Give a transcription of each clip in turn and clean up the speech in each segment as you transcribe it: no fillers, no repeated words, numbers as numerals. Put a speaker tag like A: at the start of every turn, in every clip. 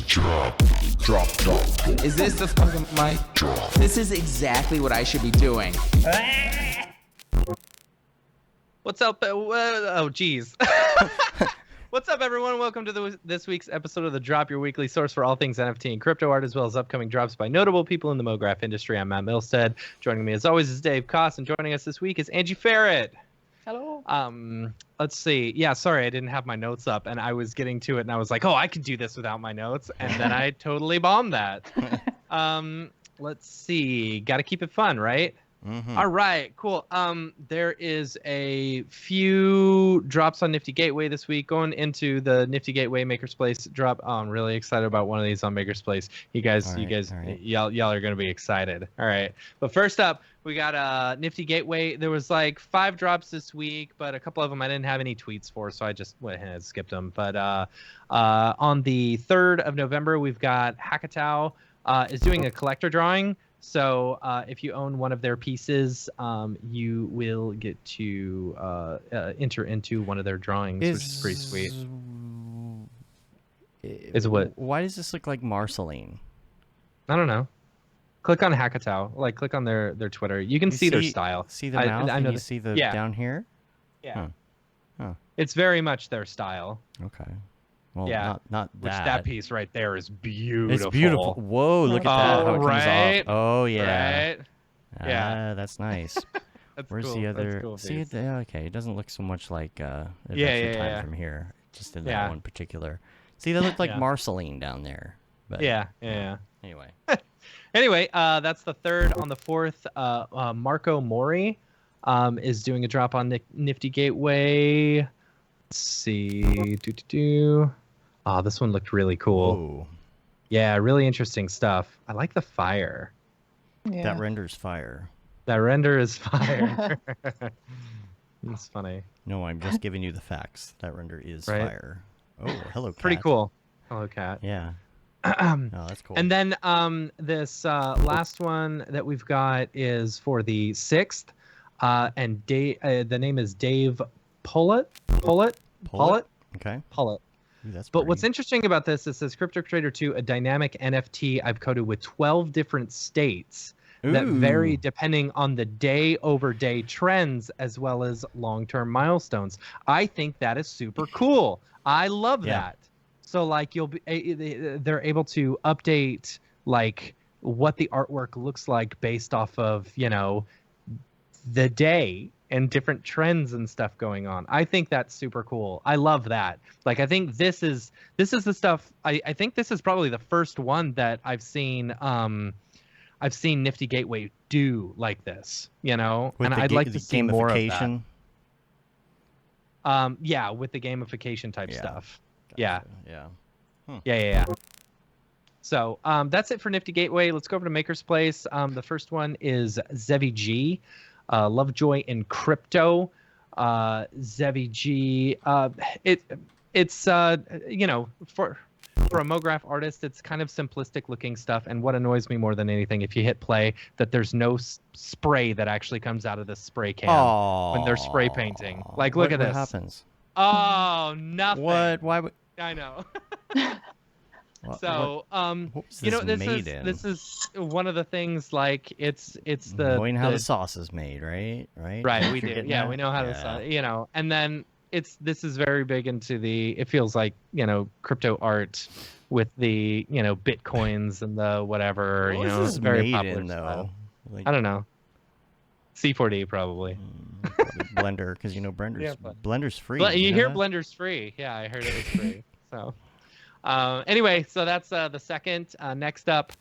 A: Is this the fucking mic? This is exactly what I should be doing.
B: What's up? Oh, geez. What's up, everyone? Welcome to this week's episode of The Drop, your weekly source for all things NFT and crypto art, as well as upcoming drops by notable people in the Mograph industry. I'm Matt Milstead. Joining me, as always, is Dave Koss, and joining us this week is Angie Feret.
C: Hello.
B: Let's see. Yeah, sorry, I didn't have my notes up, and I was getting to it, and I was like, oh, I can do this without my notes, and then I totally bombed that. Let's see. Got to keep it fun, right?
D: Mm-hmm.
B: All right, cool. There is a few drops on Nifty Gateway this week. Going into the Nifty Gateway Maker's Place drop. Oh, I'm really excited about one of these on Maker's Place. You guys,
D: All right.
B: y'all are gonna be excited. All right, but first up, we got Nifty Gateway. There was like 5 drops this week, but a couple of them I didn't have any tweets for, so I just went ahead and skipped them. But on the 3rd of November, we've got Hackatow is doing a collector drawing. So if you own one of their pieces, you will get to enter into one of their drawings, which is pretty sweet. Is what?
D: Why does this look like Marceline?
B: I don't know. Click on Hackatow. Like, click on their Twitter. You can see their style.
D: See the mouth?
B: I know
D: you see the down here?
B: Yeah.
D: Huh.
B: It's very much their style.
D: Okay. Well,
B: yeah.
D: not
B: Which
D: that.
B: that piece right there is beautiful.
D: It's beautiful. Whoa, look at that. How it
B: right?
D: comes off. Oh, yeah.
B: Right?
D: Yeah. That's nice.
B: That's
D: Where's
B: cool.
D: the other?
B: That's cool
D: See, okay. It doesn't look so much like Adventure
B: yeah,
D: Time
B: yeah.
D: from here. Just in that one particular. See, they look like Marceline down there. But,
B: yeah.
D: Anyway.
B: Anyway, that's the 3rd. On the 4th, Marco Mori is doing a drop on Nifty Gateway. Let's see. Oh, this one looked really cool.
D: Ooh.
B: Yeah, really interesting stuff. I like the fire.
C: Yeah.
D: That renders fire.
B: That render is fire. It's funny.
D: No, I'm just giving you the facts. That render is
B: Right.
D: fire. Oh, hello, cat.
B: Pretty cool. Hello, cat.
D: Yeah. Oh, that's cool.
B: And then this last one that we've got is for the 6th, and the name is Dave Pullett.
D: Okay.
B: Pullett.
D: Ooh, that's
B: But what's
D: pretty.
B: interesting about this, it says Crypto Trader 2, a dynamic NFT I've coded with 12 different states that vary
D: Ooh.
B: depending on the day-over-day trends as well as long-term milestones. I think that is super cool. I love that. So like they're able to update like what the artwork looks like based off of, the day and different trends and stuff going on. I think that's super cool. I love that. Like, I think this is the stuff. I think this is probably the first one that I've seen Nifty Gateway do like this,
D: With
B: and I'd like to see more of that. Yeah, with the gamification type stuff.
D: Gotcha.
B: Yeah.
D: Yeah.
B: Yeah. So that's it for Nifty Gateway. Let's go over to Maker's Place. The first one is Zevi G. Lovejoy in Crypto. Zevi G. It's for a Mograph artist, it's kind of simplistic looking stuff. And what annoys me more than anything, if you hit play, that there's no spray that actually comes out of the spray can when they're spray painting. Like, look at this.
D: What happens?
B: Oh, nothing.
D: What? Why would?
B: I know.
D: So,
B: this is one of the things. Like, it's the
D: knowing how the sauce is made, right?
B: Right, we do. Yeah, we know how to sauce. And then this is very big into the. It feels like crypto art with the bitcoins and the whatever.
D: What is
B: it's very
D: made
B: popular
D: in, though? Like,
B: I don't know. C4D probably.
D: Blender, because Blender's free.
B: You hear Blender's free? Yeah, I heard it was free. So. Anyway, so that's the second. Next up,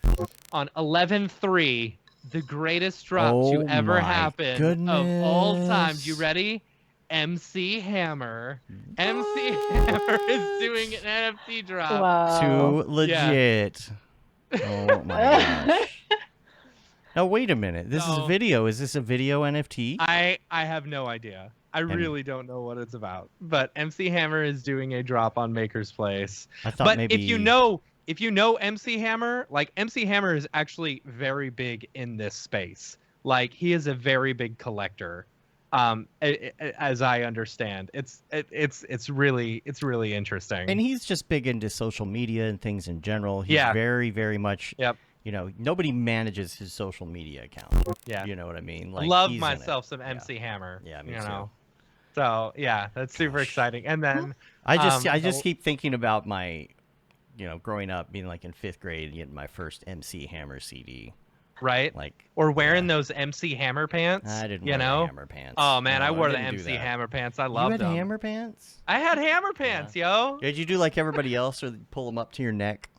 B: on 11/3, the greatest drop to ever happen of all time. You ready? MC Hammer. MC Hammer is doing an NFT drop.
C: Wow.
D: Too legit. Oh my gosh. Now wait a minute. This is video. Is this a video NFT?
B: I have no idea. I really don't know what it's about. But MC Hammer is doing a drop on Maker's Place.
D: I thought
B: but
D: maybe
B: if you know MC Hammer, like MC Hammer is actually very big in this space. Like he is a very big collector. As I understand, it's really interesting.
D: And he's just big into social media and things in general. He's
B: Yeah.
D: very, very much.
B: Yep.
D: You know, nobody manages his social media account.
B: Yeah.
D: You know what I mean?
B: I
D: Like,
B: love
D: he's in
B: myself
D: it.
B: some MC Hammer.
D: Yeah, me
B: you
D: too.
B: know? So yeah, that's super exciting. And then
D: I just keep thinking about my, growing up, being like in 5th grade, getting my first MC Hammer CD.
B: right,
D: Like,
B: or wearing those MC Hammer pants.
D: I didn't
B: you
D: wear
B: know?
D: the Hammer pants.
B: Oh man,
D: No,
B: I wore the
D: didn't do
B: MC
D: that.
B: Hammer pants. I
D: You
B: loved
D: had
B: them.
D: Hammer pants?
B: I had Hammer pants, yo.
D: Did you do like everybody else, or pull them up to your neck?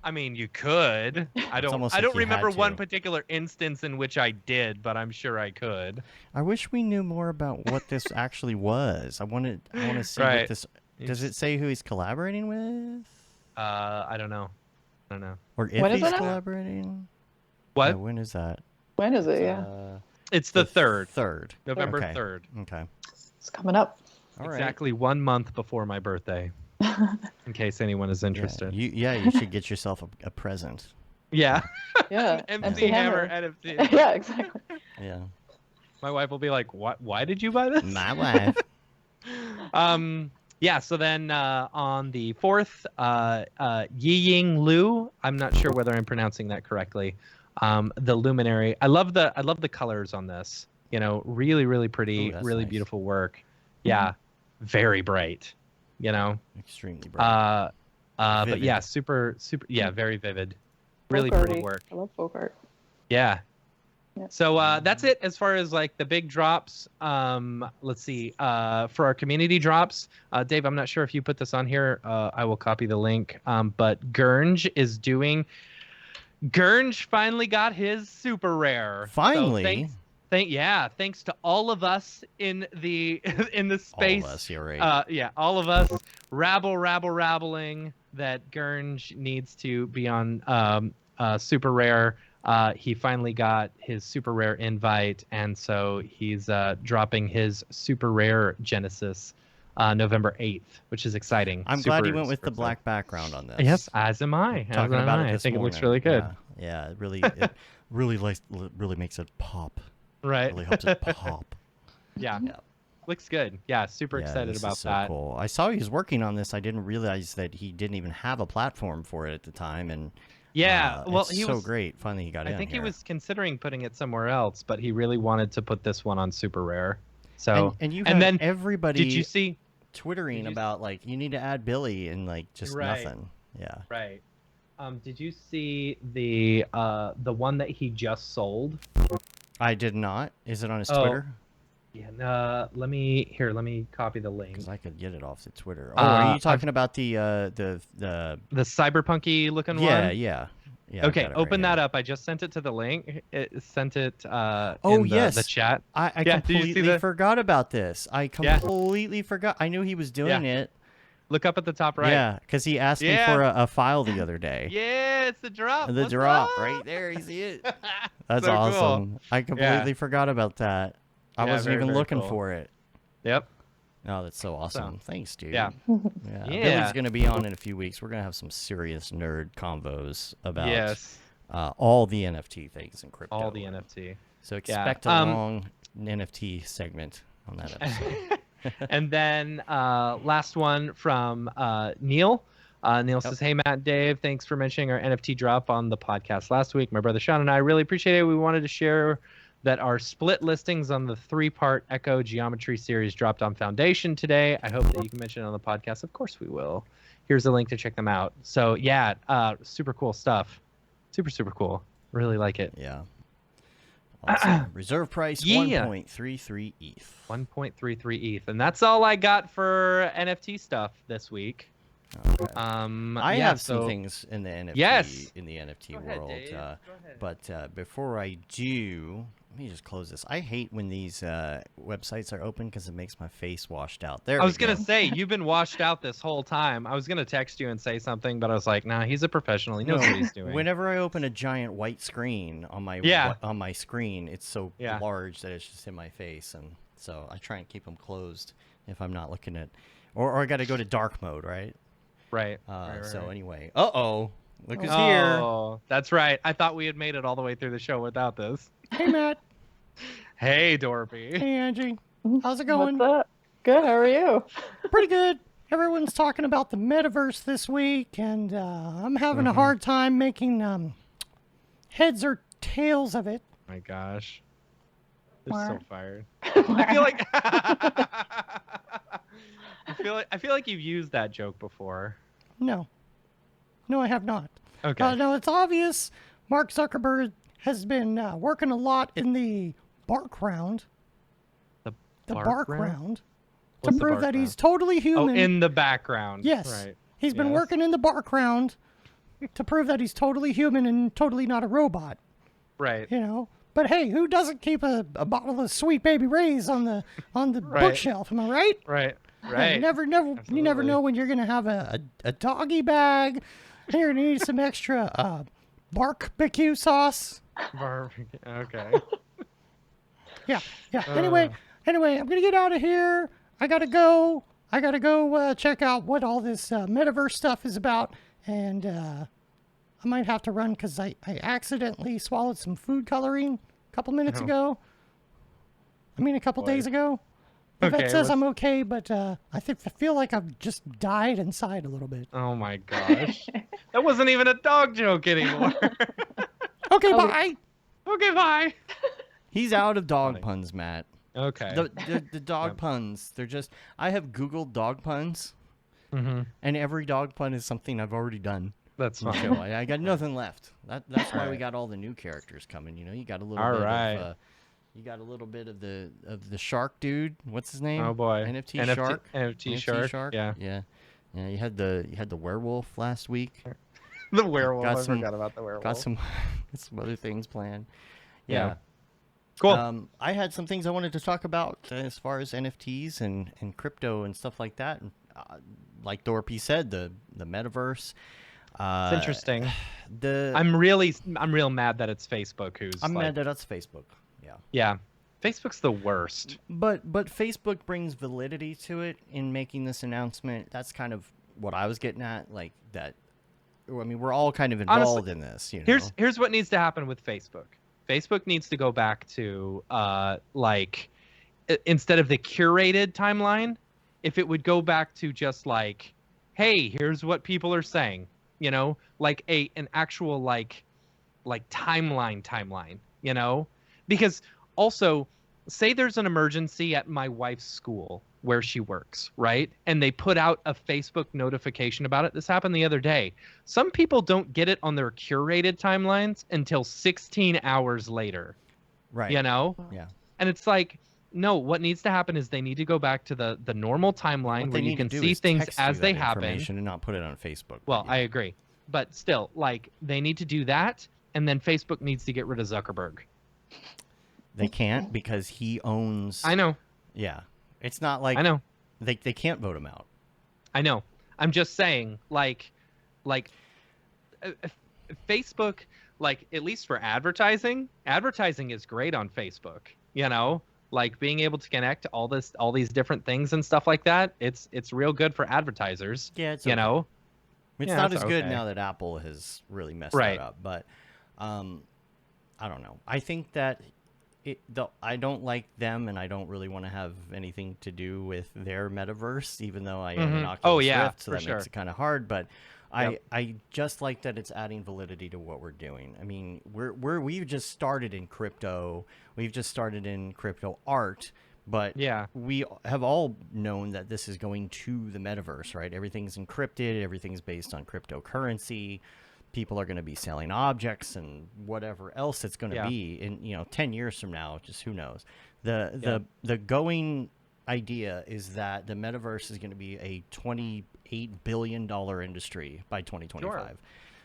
B: I mean, you could. I don't
D: almost like you had
B: remember one
D: to.
B: particular instance in which I did, but I'm sure I could.
D: I wish we knew more about what this actually was. I want to see what
B: Right.
D: this. Does it say who he's collaborating with,
B: I don't know.
D: or if
C: When is
D: he's
C: it out?
D: collaborating?
B: What?
D: When is that?
C: When is it? Yeah,
B: It's the 3rd.
D: 3rd.
B: November
D: Okay.
B: 3rd.
D: Okay.
C: it's coming up.
D: All right.
B: Exactly 1 month before my birthday. In case anyone is interested.
D: You should get yourself a present.
B: Yeah.
C: Yeah,
B: MC Hammer NFT.
C: Yeah, exactly.
D: Yeah.
B: My wife will be like, "What? Why did you buy this?"
D: My wife.
B: Yeah. So then on the 4th, Yiying Lu. I'm not sure whether I'm pronouncing that correctly. The Luminary. I love the colors on this. Really, really pretty,
D: Ooh, that's
B: really
D: nice.
B: beautiful work. Yeah. Very bright.
D: Extremely bright.
B: But
D: Vivid.
B: yeah, super. Yeah, very vivid. Really
C: Folk
B: pretty
C: arty.
B: work.
C: I love folk art.
B: Yeah.
C: Yeah.
B: So that's it as far as like the big drops. Let's see. For our community drops, Dave, I'm not sure if you put this on here. I will copy the link. But Gurnge finally got his super rare.
D: Finally.
B: So thanks to all of us in the space.
D: All of us, you're right.
B: Yeah, all of us rabbling that Gurnge needs to be on super rare. He finally got his super rare invite, and so he's dropping his super rare Genesis November 8th, which is exciting.
D: I'm glad you went with the black background on this.
B: Yes, as am I.
D: Talking about it
B: I
D: this
B: think it looks
D: morning.
B: really good.
D: Yeah, it really makes it pop.
B: Right.
D: Really helps it pop.
B: Yeah.
D: Yeah.
B: Looks good. Yeah, super excited
D: this
B: about
D: is so
B: that.
D: Cool. I saw he was working on this. I didn't realize that he didn't even have a platform for it at the time, and
B: Yeah, well,
D: it's
B: he
D: so
B: was
D: great. Finally, he got in
B: I think
D: here.
B: he was considering putting it somewhere else, but he really wanted to put this one on super rare. So
D: and you
B: and
D: had
B: then
D: everybody
B: did you see
D: twittering about like you need to add Billy and like just
B: Right.
D: nothing. Yeah.
B: Right. Did you see the one that he just sold?
D: I did not. Is it on his
B: Oh.
D: Twitter?
B: Yeah. Let me copy the link.
D: Because I could get it off the Twitter. Oh, are you talking about the
B: The cyberpunky looking
D: yeah,
B: one?
D: yeah.
B: Okay, open that up. I just sent it to the link. It sent it in
D: yes.
B: the chat.
D: I
B: Yeah, did you see
D: completely
B: the-
D: forgot about this. I completely forgot. I knew he was doing it.
B: Look up at the top right.
D: Yeah, because he asked me
B: Yeah.
D: for a file the other day.
B: Yeah, it's the drop.
D: The
B: What's
D: drop
B: up?
D: right there. You see it? That's
B: So cool.
D: awesome. I completely forgot about that. I
B: Yeah,
D: wasn't
B: very,
D: even
B: very
D: looking
B: cool.
D: for it.
B: Yep.
D: Oh, that's so awesome. Thanks, dude.
B: Yeah.
D: Yeah.
B: Yeah.
D: Billy's going to be on in a few weeks. We're going to have some serious nerd convos about
B: Yes.
D: all the NFT things in crypto.
B: All the NFT.
D: So expect a long NFT segment on that episode.
B: And then last one from Neil. Neil says, "Hey Matt and Dave, thanks for mentioning our NFT drop on the podcast last week. My brother Sean and I really appreciate it. We wanted to share that our split listings on the 3-part Echo Geometry series dropped on Foundation today. I hope that you can mention it on the podcast. Of course we will. Here's a link to check them out." So yeah, super cool stuff. Super cool. Really like it.
D: Yeah. Awesome. Reserve price
B: Yeah.
D: 1.33 ETH.
B: 1.33 ETH, and that's all I got for NFT stuff this week.
D: Okay. I
B: yeah,
D: have some
B: so-
D: things in the NFT
B: Yes.
D: in the NFT
B: Go ahead,
D: world.
B: Dave. Go ahead.
D: But before I do, let me just close this. I hate when these websites are open because it makes my face washed out. There
B: I
D: we
B: was gonna
D: go.
B: say you've been washed out this whole time. I was gonna text you and say something, but I was like, nah, he's a professional. He knows what he's doing.
D: Whenever I open a giant white screen on my
B: Yeah.
D: on my screen, it's so
B: Yeah.
D: large that it's just in my face, and so I try and keep them closed if I'm not looking at, or I got to go to dark mode, right?
B: Right.
D: So anyway, look who's here.
B: Oh, that's right. I thought we had made it all the way through the show without this.
D: Hey Matt.
B: Hey, Dorpy.
D: Hey Angie. How's it going?
C: What's up? Good. How are you?
D: Pretty good. Everyone's talking about the metaverse this week, and I'm having a hard time making heads or tails of it.
B: My gosh. They're so
C: What?
B: fired. I feel like I feel like you've used that joke before.
D: No. No, I have not.
B: Okay.
D: No, it's obvious Mark Zuckerberg has been working a lot in the bark round.
B: The
D: Bark
B: round?
D: round. To
B: What's the
D: prove
B: bark
D: that he's
B: round?
D: totally
B: Oh,
D: human.
B: in the background.
D: Yes.
B: Right.
D: He's been
B: Yes.
D: working in the bark round to prove that he's totally human and totally not a robot.
B: Right.
D: You know? But hey, who doesn't keep a bottle of Sweet Baby Ray's on the
B: Right.
D: bookshelf? Am I right?
B: Right.
D: Yeah,
B: Right.
D: You never
B: Absolutely.
D: know when you're gonna have a doggy bag. And you're gonna need some extra barbecue sauce.
B: Okay.
D: Yeah. Anyway, I'm gonna get out of here. I gotta go check out what all this metaverse stuff is about, and I might have to run because I accidentally swallowed some food coloring a couple minutes
B: Oh.
D: ago. I mean, a couple
B: Boy.
D: days ago. The vet
B: Okay,
D: says
B: what's-
D: I'm okay, but I feel like I've just died inside a little bit.
B: Oh my gosh. That wasn't even a dog joke anymore.
D: Okay,
C: Oh.
D: bye.
B: Okay, bye.
D: He's out of dog
B: Funny.
D: puns, Matt.
B: Okay.
D: The dog
B: Yep.
D: puns, they're just, I have Googled dog puns,
B: Mm-hmm.
D: and every dog pun is something I've already done.
B: That's
D: So
B: fine.
D: I got nothing left. That's why we
B: Right.
D: got all the new characters coming. You know, you got a little
B: All
D: bit
B: right.
D: of you got a little bit of the shark dude. What's his name?
B: Oh boy.
D: NFT shark.
B: NFT shark. Yeah.
D: Yeah. You had the werewolf last week.
B: The werewolf.
D: Got
B: I
D: some-
B: forgot about the werewolf.
D: Got some some other things planned.
B: Yeah.
D: Yeah.
B: Cool.
D: I had some things I wanted to talk about as far as NFTs and crypto and stuff like that. And, like Dorpy said, the metaverse.
B: It's interesting.
D: The
B: I'm real mad that it's Facebook who's
D: I'm
B: like,
D: mad that that's Facebook. Yeah.
B: yeah. Facebook's the worst.
D: But Facebook brings validity to it in making this announcement. That's kind of what I was getting at. Like that. I mean, we're all kind of involved
B: Honestly,
D: in this. You know.
B: Here's what needs to happen with Facebook. Facebook needs to go back to instead of the curated timeline, if it would go back to just like, hey, here's what people are saying, you know, like an actual like timeline, you know, because also say there's an emergency at my wife's school where she works, right? And they put out a Facebook notification about it. This happened the other day. Some people don't get it on their curated timelines until 16 hours later,
D: Right.
B: you know?
D: Yeah.
B: And it's like, no, what needs to happen is they need to go back to the normal timeline
D: What
B: where
D: they
B: you
D: need
B: can
D: to do
B: see
D: is
B: things
D: text you
B: as they
D: that
B: happen.
D: information and not put it on Facebook.
B: Well,
D: Yeah.
B: I agree. But still, like, they need to do that, and then Facebook needs to get rid of Zuckerberg.
D: They can't because he owns.
B: I know.
D: Yeah. It's not like
B: I know.
D: They can't vote him out.
B: I know. I'm just saying, like Facebook, like at least for advertising is great on Facebook. You know, like being able to connect all these different things and stuff like that. It's real good for advertisers.
D: Yeah, it's
B: you
D: okay.
B: know.
D: It's
B: Yeah,
D: not
B: it's
D: as good
B: okay.
D: now that Apple has really messed
B: Right.
D: that up. But I don't know. I think that I don't like them, and I don't really want to have anything to do with their metaverse, even though I own an Oculus
B: Oh, yeah,
D: Rift, so
B: for
D: that
B: sure.
D: makes it kind of hard. But
B: Yep.
D: I just like that it's adding validity to what we're doing. I mean, we've just started in crypto. We've just started in crypto art. But
B: Yeah.
D: we have all known that this is going to the metaverse, right? Everything's encrypted. Everything's based on cryptocurrency. People are going to be selling objects and whatever else it's going to
B: Yeah.
D: be in 10 years from now. Just who knows? The going idea is that the metaverse is going to be a $28 billion industry by 2025.
B: Sure.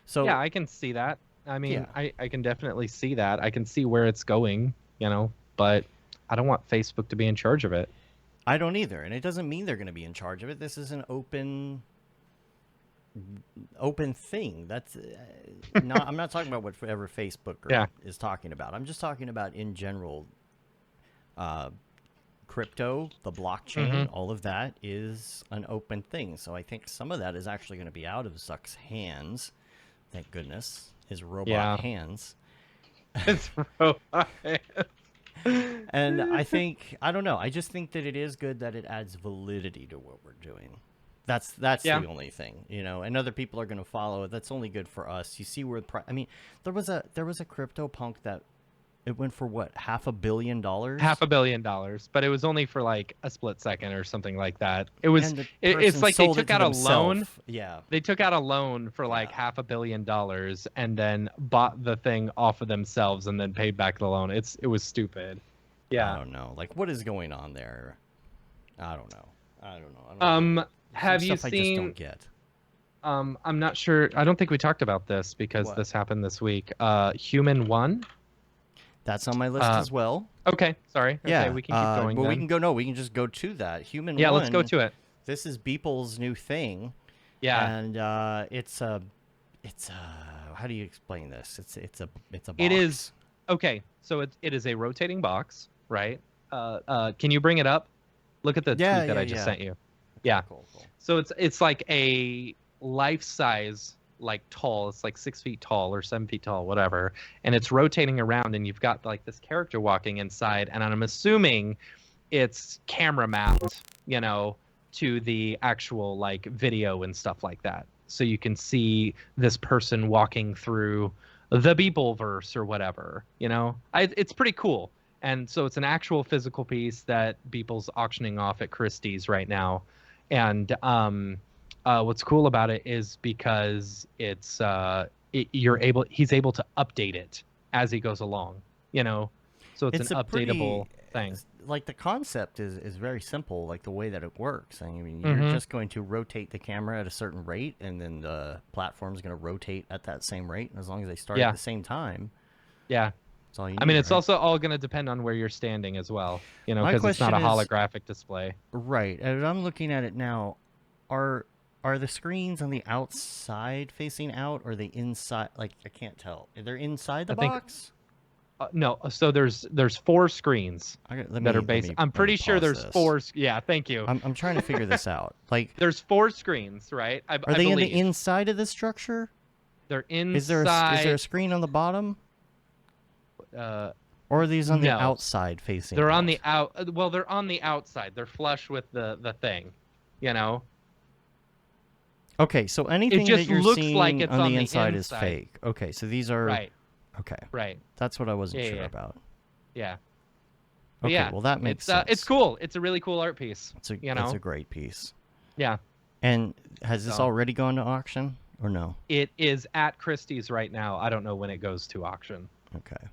D: So
B: Yeah, I can see that. I mean,
D: Yeah.
B: I can definitely see that. I can see where it's going, you know, but I don't want Facebook to be in charge of it.
D: I don't either, and it doesn't mean they're going to be in charge of it. This is an open thing. That's not. I'm not talking about whatever Facebook is talking about. I'm just talking about in general. Crypto, the blockchain, all of that is an open thing. So I think some of that is actually going to be out of Zuck's hands. Thank goodness, his robot
B: Yeah.
D: hands.
B: It's
E: And I don't know. I just think that it is good that it adds validity to what we're doing. That's the only thing, you know. And other people are going to follow it. That's only good for us. You see where I mean, there was a CryptoPunk that it went for what, $500 million?
B: $500 million, but it was only for like a split second or something like that. It was. It's like they took out a loan.
E: Yeah.
B: They took out a loan for like $500 million and then bought the thing off of themselves and then paid back the loan. It was stupid. Yeah.
E: I don't know. Like, what is going on there? I don't know.
B: Have you
E: stuff I
B: seen?
E: just don't get.
B: I'm not sure. I don't think we talked about this because this happened this week. Human 1.
E: That's on my list as well.
B: Okay, sorry.
E: Yeah,
B: okay, we can keep going.
E: But
B: then.
E: we can go. No, we can just go to that. Human 1.
B: Yeah, let's go to it.
E: This is Beeple's new thing.
B: Yeah.
E: And it's a how do you explain this? It's a box.
B: It is. Okay, so it is a rotating box, right? Can you bring it up? Look at the tweet that I just sent you. Yeah.
E: Cool.
B: So it's like a life-size, like tall. It's like 6 feet tall or 7 feet tall, whatever. And it's rotating around, and you've got like this character walking inside. And I'm assuming it's camera mapped, you know, to the actual like video and stuff like that. So you can see this person walking through the Beepleverse or whatever, you know. It's pretty cool. And so it's an actual physical piece that Beeple's auctioning off at Christie's right now. And what's cool about it is because he's able to update it as he goes along, you know. So it's an updatable thing.
E: Like the concept is very simple, like the way that it works. I mean, you're just going to rotate the camera at a certain rate, and then the platform's going to rotate at that same rate. And as long as they start at the same time,
B: that's all you need. I mean, it's also all going to depend on where you're standing as well, you know, because it's not a holographic display.
E: Right. And I'm looking at it now. Are the screens on the outside facing out, or are they inside? Like, I can't tell. They're inside the box?
B: No. So there's 4 screens that are based. I'm pretty sure there's 4. Yeah. Thank you.
E: I'm trying to figure this out. Like,
B: there's 4 screens, right?
E: Are they in the inside of the structure?
B: They're inside.
E: Is there a screen on the bottom? Or are these on the outside facing?
B: They're on the out. Well, they're on the outside. They're flush with the thing, you know.
E: Okay, so anything
B: just
E: that you're
B: looks
E: seeing
B: like it's
E: on the inside is fake. Okay, so these are
B: right.
E: Okay,
B: right.
E: That's what I wasn't sure about.
B: Yeah.
E: Okay, well that makes sense.
B: It's cool. It's a really cool art piece.
E: It's a great piece.
B: Yeah.
E: And has this already gone to auction or no?
B: It is at Christie's right now. I don't know when it goes to auction.
E: Okay.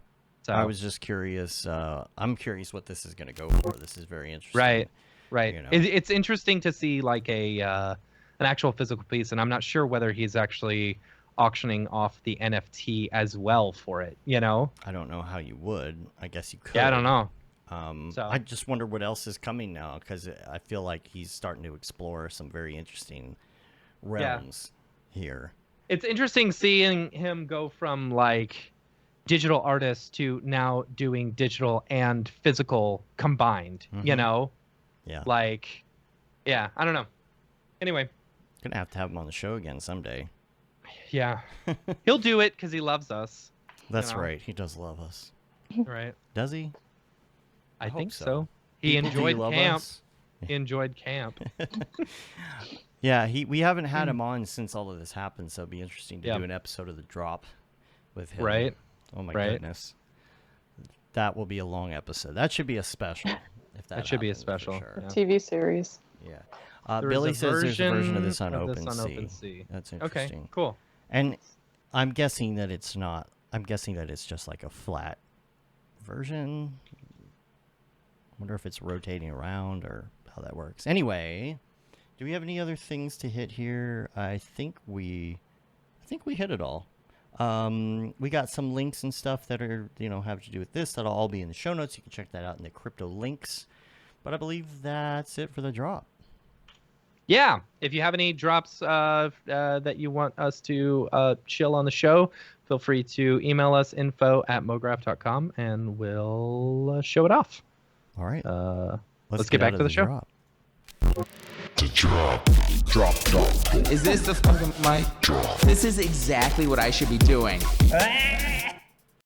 B: So
E: I was just curious. I'm curious what this is going to go for. This is very interesting.
B: Right. You know. It's interesting to see like an actual physical piece, and I'm not sure whether he's actually auctioning off the NFT as well for it, you know?
E: I don't know how you would. I guess you could.
B: Yeah, I don't know.
E: I just wonder what else is coming now, because I feel like he's starting to explore some very interesting realms here.
B: It's interesting seeing him go from like digital artist to now doing digital and physical combined, you know?
E: Yeah.
B: Like, yeah, I don't know. Anyway.
E: Gonna have to have him on the show again someday.
B: Yeah. He'll do it because he loves us.
E: That's right. He does love us.
B: Right.
E: Does he?
B: I think so. He enjoyed camp. He enjoyed camp.
E: Yeah, we haven't had him on since all of this happened, so it'd be interesting to do an episode of The Drop with him.
B: Right.
E: Oh my goodness. That will be a long episode. That should be a special. If that
B: should be a special.
E: Sure.
C: A TV series.
E: Yeah. Billy says there's a version of this on OpenSea. That's interesting.
B: Okay, cool.
E: And I'm guessing that it's not. I'm guessing that it's just like a flat version. I wonder if it's rotating around or how that works. Anyway, do we have any other things to hit here? I think we hit it all. We got some links and stuff that are, have to do with this. That'll all be in the show notes. You can check that out in the crypto links. But I believe that's it for the drop.
B: Yeah, if you have any drops that you want us to chill on the show, feel free to email us info@mograph.com and we'll show it off.
E: All right.
B: Let's get back to the show.
E: Drop.
A: The drop. Is this the fucking mic drop? This is exactly what I should be doing.